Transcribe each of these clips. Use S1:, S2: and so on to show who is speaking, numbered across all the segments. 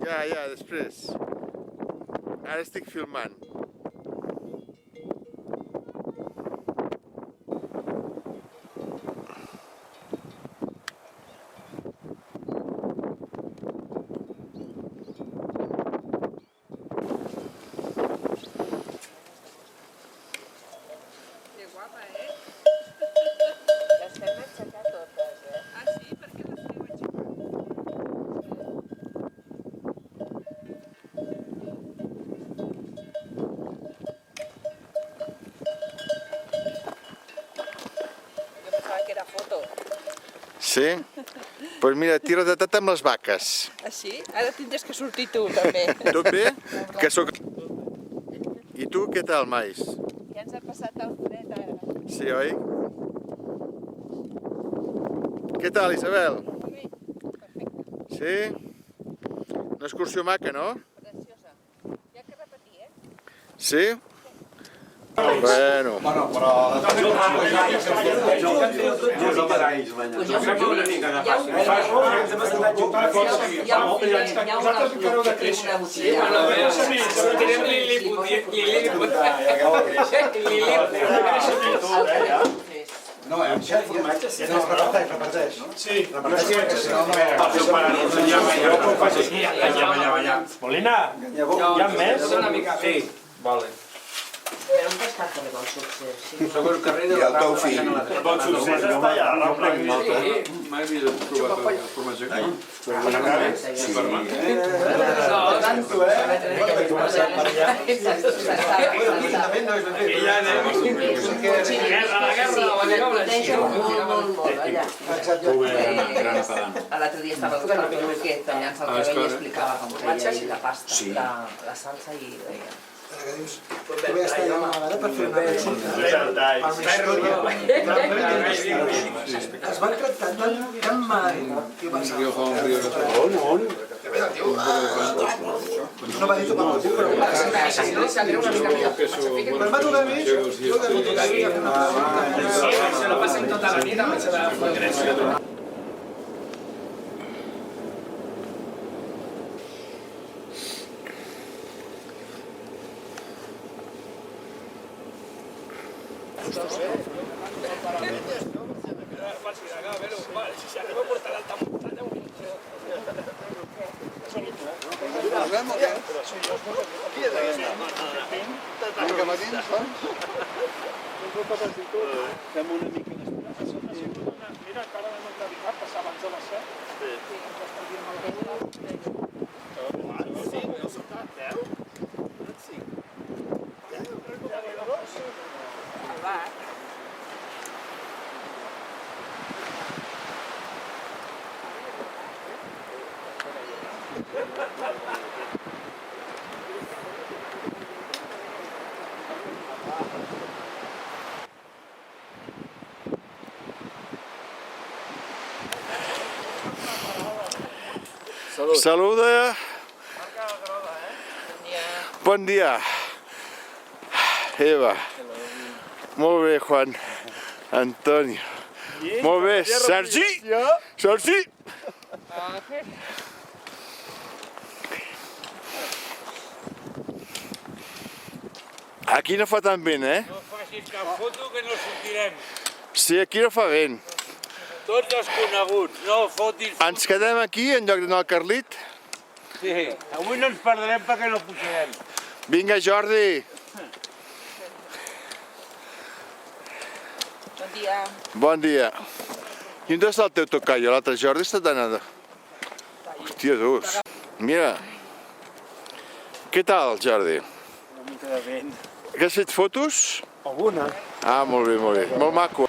S1: Ja, després. Ara estic filmant.
S2: Que guapa, eh?
S3: Les fem aixecar totes, eh?
S2: Ah, sí? Per què les feu aixecar? Jo pensava que era foto.
S1: Sí? Doncs mira, tira de tot amb les vaques.
S2: Ah, sí? Ara tindràs que sortir tu, també.
S1: Tot bé? Que sóc... I tu, què tal, Mais?
S3: Ja ens ha passat el fred, ara.
S1: Sí, oi? Què tal, Isabel?
S3: Molt bé, perfecte,
S1: Sí? Una excursió maca, no?
S3: preciosa. Hi ha que repetir, eh?
S1: Sí? Bueno.
S4: Bueno, però... No, amb xat formatge sí. No, repeteix. Sí. Repeteix.
S5: Molina, hi ha més?
S4: Sí.
S5: Vale.
S3: Però un pescat que vol succés.
S4: Segur que rere la tau fill.
S5: El succés està allà, a la placa.
S4: Mai havia provat el formatge.
S5: Sí.
S4: Tanto,
S3: L'altre dia estava el peluquer tallant-se el cabell i explicava com feia ell la pasta, la salsa i deia...
S6: També està allà amagada per fer una visita. Es van tractar tan mal. Què passa? No va dir tot el motiu, però... Però va donar més.
S5: Se lo passen tota la nit amb la seva congresso.
S6: Fem una mica d'esperança. Mira, encara no hem dedicat, passar abans de les 7. Ens estalviem a la
S1: Saluda. Bon dia. Eva. Molt bé, Juan. Antonio. Molt bé, Sergi. Sergi. Aquí no fa tan vent, eh?
S5: No facis cap foto que no sortirem.
S1: Sí, aquí no fa vent.
S5: Tots els coneguts, no fotis.
S1: Ens quedem aquí en lloc d'anar al Carlit?
S5: Sí, avui no ens perdrem perquè no pujarem.
S1: Vinga, Jordi.
S3: Bon dia.
S1: Bon dia. I on està el teu tocayo? L'altre Jordi està anant. Hòstia, dus. Mira. Què tal, Jordi?
S6: Una mica de vent.
S1: Que has fet fotos?
S6: Alguna.
S1: Ah, molt bé, molt bé. Molt maco.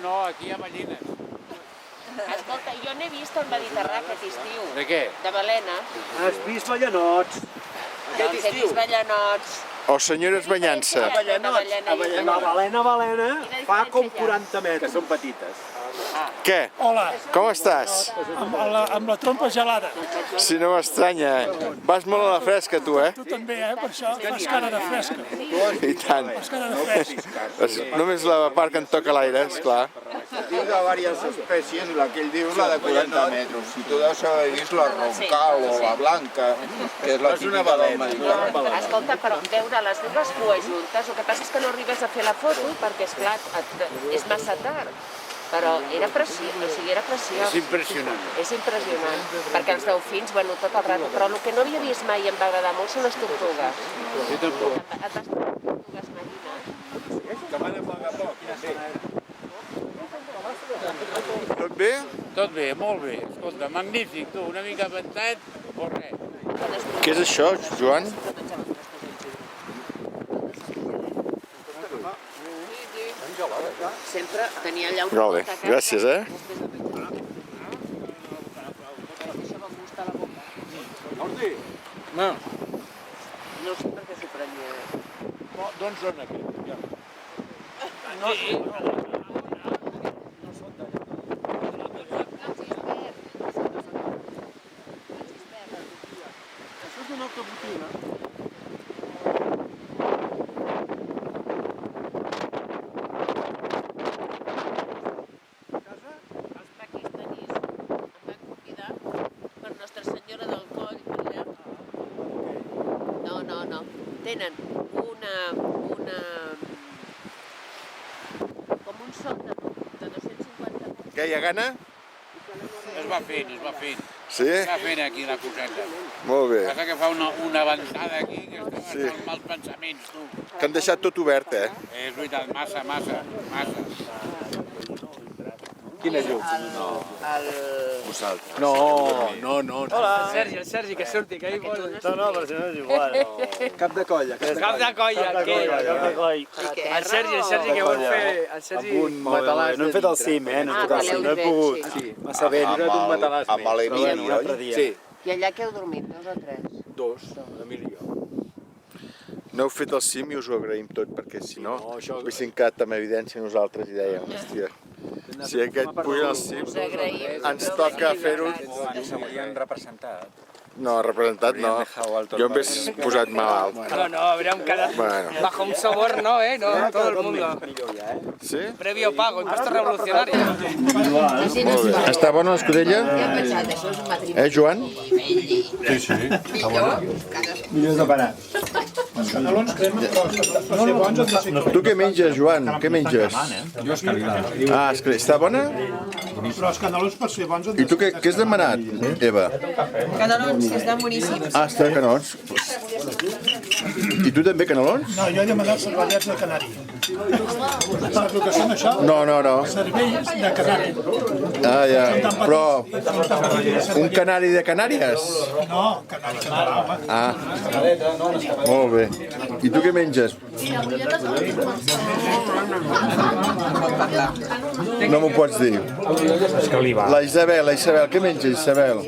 S5: No, aquí hi ha gallines.
S3: Escolta, jo n'he vist al Mediterrani aquest estiu.
S5: De què?
S3: De balena.
S6: Has vist ballenots?
S3: Doncs he vist ballenots.
S1: O senyores banyant-se?
S4: Balena, fa com 40 metres. Que són petites.
S1: Què?
S6: Hola,
S1: Com estàs?
S6: amb la trompa gelada.
S1: Si no m'estranya. Vas molt a la fresca, tu, eh?
S6: Tu també, per això fas cara de fresca.
S1: I tant.
S6: Fas cara de fresca.
S1: Només la part que em toca l'aire, esclar.
S7: Diu de diverses espècies, la que ell diu la de 40 metres. Si tu deus haver vist la roncal o la blanca, que és la típica del Mediterrani.
S3: Escolta, però veure les dues cues juntes, el que passa és que no arribes a fer la foto perquè, esclar, és massa tard. Però era preciós, o sigui, era preciós.
S5: És impressionant.
S3: És impressionant, perquè els delfins, bueno, tot el rato, però el que no havia vist mai i em va agradar molt són les tortugues.
S5: Jo tampoc.
S3: Les tortugues marines.
S7: Que van a pagar poc.
S1: Tot bé?
S5: Tot bé, molt bé. Escolta, magnífic, tu, una mica ventat o res.
S1: Què és això, Joan?
S3: Sempre tenia allà un...
S1: Molt bé, gràcies, eh?
S5: No,
S3: No sé per què s'ho prenia.
S5: d'on són aquests? Ja.
S6: Això és una altra botiga.
S3: Els pakistanis em van convidar per Nostra Senyora del Coll per allà. No. Tenen com un sol de 250.
S1: Què, hi ha gana?
S5: Es va fent.
S1: Sí?
S5: Es va fent aquí la coseta.
S1: Molt bé.
S5: Passa que fa una ventada aquí que estem
S1: Sí.
S5: amb mals pensaments, tu.
S1: Que han deixat tot obert, eh?
S5: És veritat, massa.
S4: Quina llum?
S5: No.
S8: El Sergi, que surti, que ahí vol.
S4: No, però si no és igual. Cap de colla.
S8: Cap de colla, què? El Sergi que vol fer... El Sergi...
S4: Matalàs. No hem fet el cim, no hem fet el cim. No he pogut.
S3: Sí.
S4: Massa bé.
S7: Amb l'Emili, oi?
S4: Sí.
S3: I allà que heu dormit, 2 o 3?
S4: 2, l'Emili i jo.
S1: No heu fet el cim i us ho agraïm tot, perquè si no,
S4: No, això-
S1: haguéssim quedat amb evidència nosaltres i dèiem, hòstia, si aquest puja al cim,
S3: Us agraïm.
S1: ens toca fer-ho...
S4: Ens haurien representat.
S1: No, representat no. Jo em hagués posat malalt.
S8: No, habríamos quedado
S1: Bueno,
S8: bajo un soborno, ¿no? Todo el mundo.
S1: sí?
S8: Previo pago, impuestos revolucionarios.
S1: Molt bé. Està bona l'escudella?
S3: Això és un matrimoni.
S1: Joan?
S4: Millor de parar.
S6: Els canelons cremen, però per ser bons han de ser...
S1: Tu què menges, Joan? Què menges?
S4: Jo escalivada.
S1: Ah, està bona?
S6: Però els canelons per ser bons han
S1: I
S6: de
S1: tu què has demanat, Eva?
S2: Canelons, que estan boníssims.
S1: Ah, està de canelons. I tu també canelons?
S6: No, jo he demanat cervellets de canari. Saps el que són això?
S1: No.
S6: Cervells de canari.
S1: Ah, ja. Però un canari de Canàries?
S6: No, canari català, home.
S1: Ah, molt bé. I tu què menges? No m'ho pots dir. La Isabel, què menges, Isabel?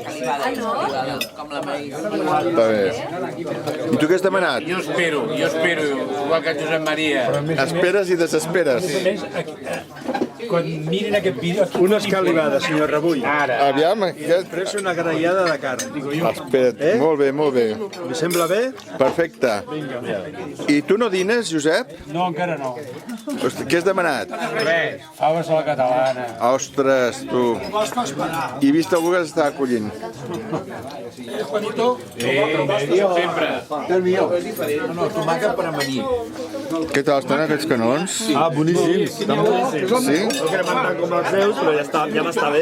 S3: Com la maïs.
S1: Està bé. I tu què has demanat?
S5: Jo espero, igual que Josep Maria.
S1: Esperes i desesperes.
S6: Quan mirin aquest vídeo...
S4: Una escalivada, senyor Rebull.
S1: Aviam, aquest...
S4: Després una grallada de carn.
S1: Espera't, molt bé.
S4: Li sembla bé?
S1: Perfecte. I tu no dines, Josep?
S6: No, encara no.
S1: Hosti, què has demanat?
S5: Res, faves a la catalana.
S1: Ostres, tu.
S6: Vols fer esperar.
S1: I he vist algú que s'està acollint.
S6: Juanito?
S5: Sempre.
S4: No, tomàquet per amanir.
S1: Què tal estan aquests canelons?
S4: Ah, boníssims.
S1: Sí?
S4: No cremant tant com els seus, però ja m'està bé.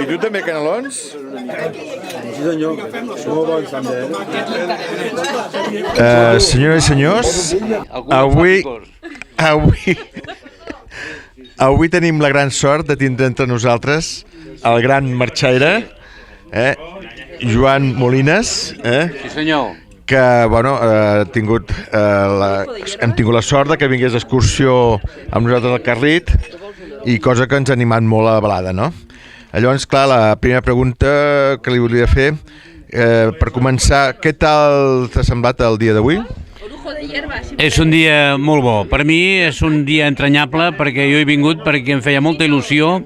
S1: I tu també canelons?
S4: Sí, senyor. Som molt bons, també.
S1: Senyores i senyors, avui tenim la gran sort de tindre entre nosaltres el gran marxaire, Joan Molines,
S5: Sí, senyor.
S1: que hem tingut la sort de que vingués d'excursió amb nosaltres al Carlit i cosa que ens ha animat molt a la balada, no? Llavors, clar, la primera pregunta que li volia fer per començar, què tal t'ha semblat el dia d'avui?
S5: És un dia molt bo. Per mi és un dia entranyable perquè jo he vingut perquè em feia molta il·lusió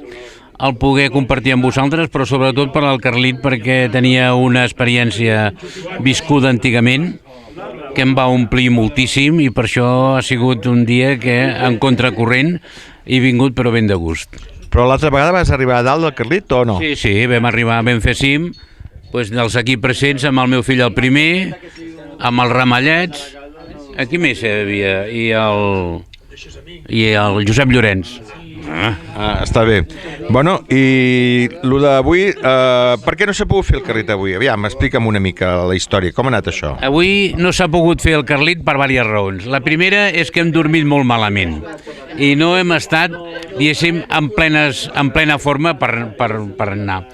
S5: el poder compartir amb vosaltres, però sobretot per al Carlit perquè tenia una experiència viscuda antigament que em va omplir moltíssim i per això ha sigut un dia que en contracorrent he vingut però ben de gust.
S1: Però l'altra vegada vas arribar a dalt del Carlit o no?
S5: Sí, vam arribar, vam fer cim, dels aquí presents amb el meu fill el primer, amb els Ramallets, aquí més hi havia, i el Josep Llorenç.
S1: Està bé. Bueno, i el d'avui, per què no s'ha pogut fer el Carlit avui? Aviam, explica'm una mica la història, com ha anat això?
S5: Avui no s'ha pogut fer el Carlit per diverses raons. La primera és que hem dormit molt malament i no hem estat, diguéssim, en plena forma per anar.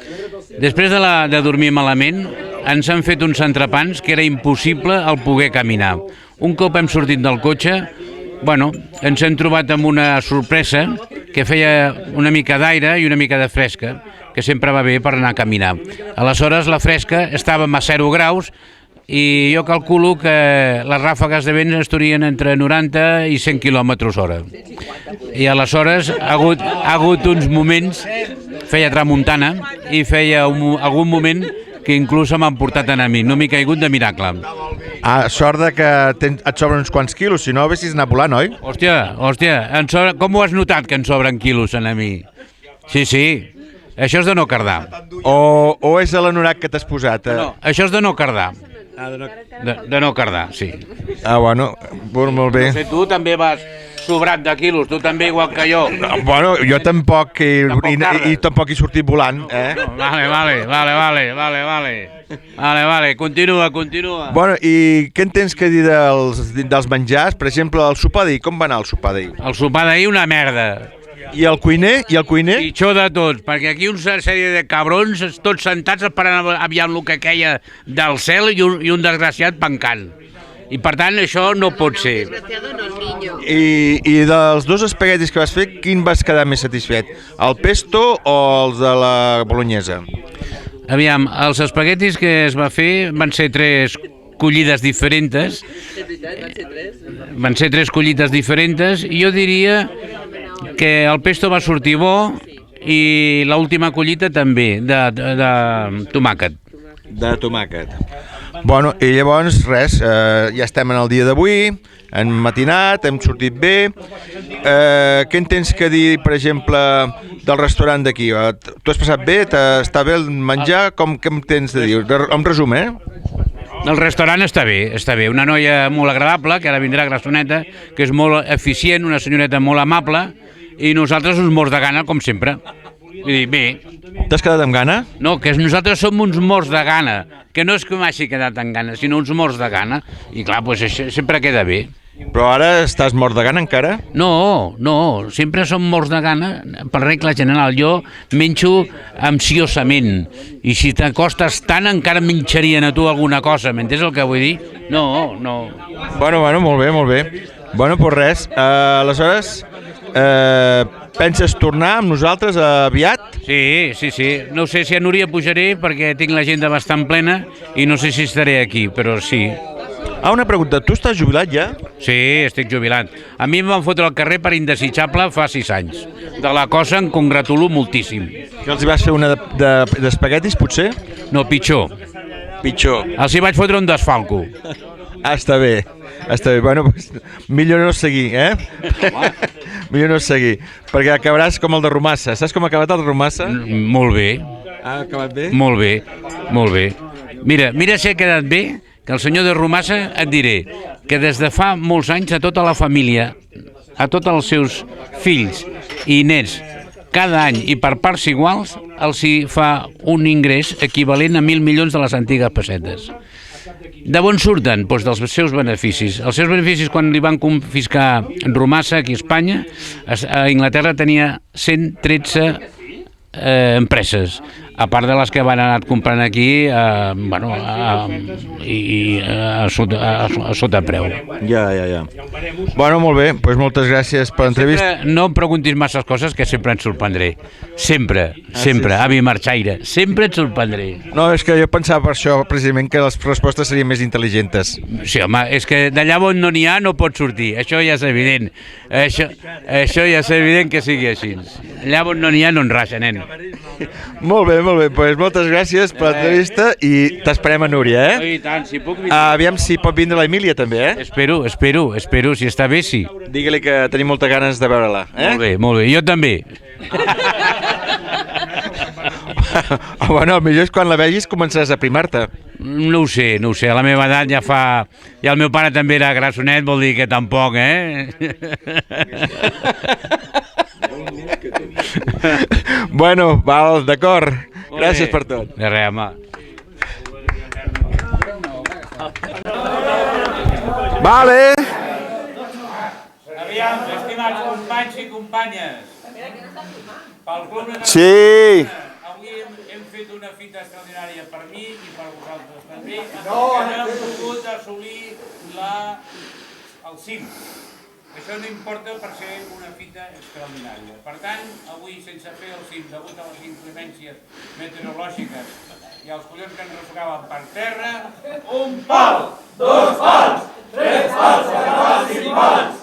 S5: Després de dormir malament, ens han fet uns entrepans que era impossible el poder caminar. Un cop hem sortit del cotxe, ens hem trobat amb una sorpresa que feia una mica d'aire i una mica de fresca, que sempre va bé per anar a caminar. Aleshores, la fresca estàvem a 0 graus i jo calculo que les ràfegues de vent estarien entre 90 i 100 km/h. I aleshores ha hagut uns moments, feia tramuntana i feia algun moment que inclús se m'han portat a mi, no m'he caigut de miracle.
S1: Sort de que et sobren uns quants quilos, si no haguessis anat volant, oi?
S5: Hòstia, com ho has notat que en sobren quilos a mi? Sí, això és de no cardar.
S1: O és l'anorac que t'has posat?
S5: No, això és de no cardar. De no cardar, sí.
S1: Bueno, molt bé.
S5: No sé, tu també vas sobrat de quilos, tu també igual que jo.
S1: Bueno, jo tampoc, i tampoc he sortit volant,
S5: Vale, continua.
S1: Bueno, i què en tens que dir dels menjars? Per exemple, el sopar d'ahir, com va anar el sopar d'ahir?
S5: El sopar d'ahir una merda.
S1: I el cuiner?
S5: Pitjor de tots, perquè aquí una sèrie de cabrons, tots sentats esperant aviam el que queia del cel i un desgraciat pencant. I per tant això no pot ser.
S1: I dels dos espaguetis que vas fer, quin vas quedar més satisfet? El pesto o els de la bolognesa?
S5: Aviam, els espaguetis que es va fer van ser 3 collides diferents. Van ser 3 collides diferents i jo diria que el pesto va sortir bo i l'última collita també, de tomàquet.
S1: De tomàquet. Bueno, i llavors res, ja estem en el dia d'avui, hem matinat, hem sortit bé. Què en tens que dir, per exemple, del restaurant d'aquí? Tu has passat bé? Està bé el menjar? Què em tens de dir? En resum,
S5: El restaurant està bé. Una noia molt agradable, que ara vindrà a Grassoneta, que és molt eficient, una senyoreta molt amable, i nosaltres uns morts de gana, com sempre. Vull dir, bé.
S1: T'has quedat amb gana?
S5: No, que nosaltres som uns morts de gana, que no és que m'hagi quedat amb gana, sinó uns morts de gana, i clar, doncs això sempre queda bé.
S1: Però ara estàs mort de gana encara?
S5: No, sempre som morts de gana, per regla general. Jo menjo ansiosament, i si t'acostes tant encara menjarien a tu alguna cosa, m'entens el que vull dir? No.
S1: Bueno, molt bé. Bueno, doncs res, aleshores, penses tornar amb nosaltres aviat?
S5: Sí. No sé si a Núria pujaré perquè tinc l'agenda bastant plena i no sé si estaré aquí, però sí.
S1: Una pregunta, tu estàs jubilat ja?
S5: Sí, estic jubilat. A mi em van fotre al carrer per indesitjable fa 6 anys. De la cosa em congratulo moltíssim.
S1: Que els hi vas fer una d'espaguetis, potser?
S5: No, pitjor. Els hi vaig fotre un desfalco.
S1: Està bé. Bueno, millor no seguir, Millor no seguir, perquè acabaràs com el de Romassa. Saps com ha acabat el de Romassa?
S5: Molt bé.
S1: Ha acabat bé?
S5: Molt bé. Mira si ha quedat bé, que el senyor de Romassa et diré que des de fa molts anys a tota la família, a tots els seus fills i nets, cada any i per parts iguals, els hi fa un ingrés equivalent a 1.000 milions de les antigues pessetes. De on surten? Doncs dels seus beneficis. Els seus beneficis, quan li van confiscar Romassa aquí a Espanya, a Anglaterra tenia 113 empreses. a part de les que van anat comprant aquí, bueno, a sota preu.
S1: Ja. Bueno, molt bé, doncs moltes gràcies per l'entrevista.
S5: No em preguntis masses coses, que sempre et sorprendré. Sempre, avi Marxaire, sempre et sorprendré.
S1: No, és que jo pensava per això, precisament, que les respostes serien més intel·ligents.
S5: Sí, home, és que d'allà on no n'hi ha no pot sortir, això ja és evident. Això ja és evident que sigui així. Allà on no n'hi ha no en raja, nen.
S1: Molt bé, doncs moltes gràcies per l'entrevista i t'esperem a Núria,
S5: I tant, si puc vindre.
S1: Aviam si pot vindre la Emília també,
S5: Espero, si està bé, sí.
S1: Digue-li que tenim moltes ganes de veure-la,
S5: Molt bé, jo també.
S1: Bueno, el millor és quan la vegis començaràs a primar-te.
S5: No ho sé, a la meva edat ja el meu pare també era grassonet, vol dir que tampoc,
S1: Bueno, val, d'acord. Gràcies per tot.
S5: De res, home.
S1: Vale.
S5: Aviam, estimats companys i companyes, pel Club de
S1: Sí.
S5: avui hem fet una fita extraordinària per mi i per vosaltres també. Hem pogut assolir el cim. Això no importa per ser una fita extraordinària. Per tant, avui, sense fer el cim, degut a les inclemències meteorològiques i els collons que ens refogaven per terra, un pal, 2 pals, 3 pals, 4 pals, 5 pals.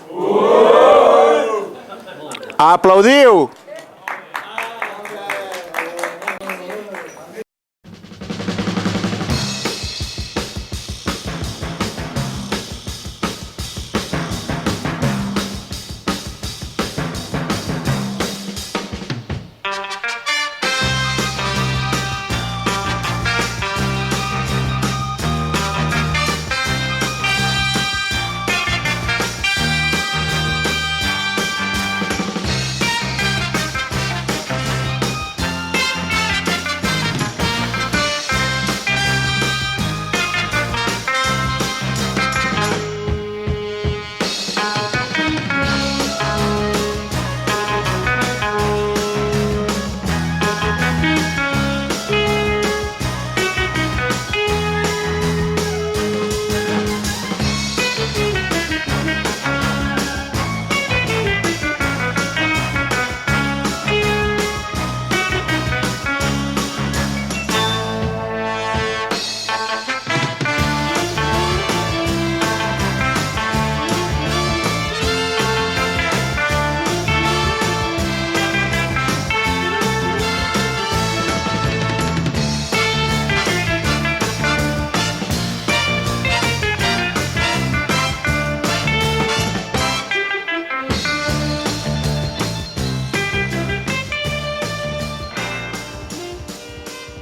S1: Aplaudiu!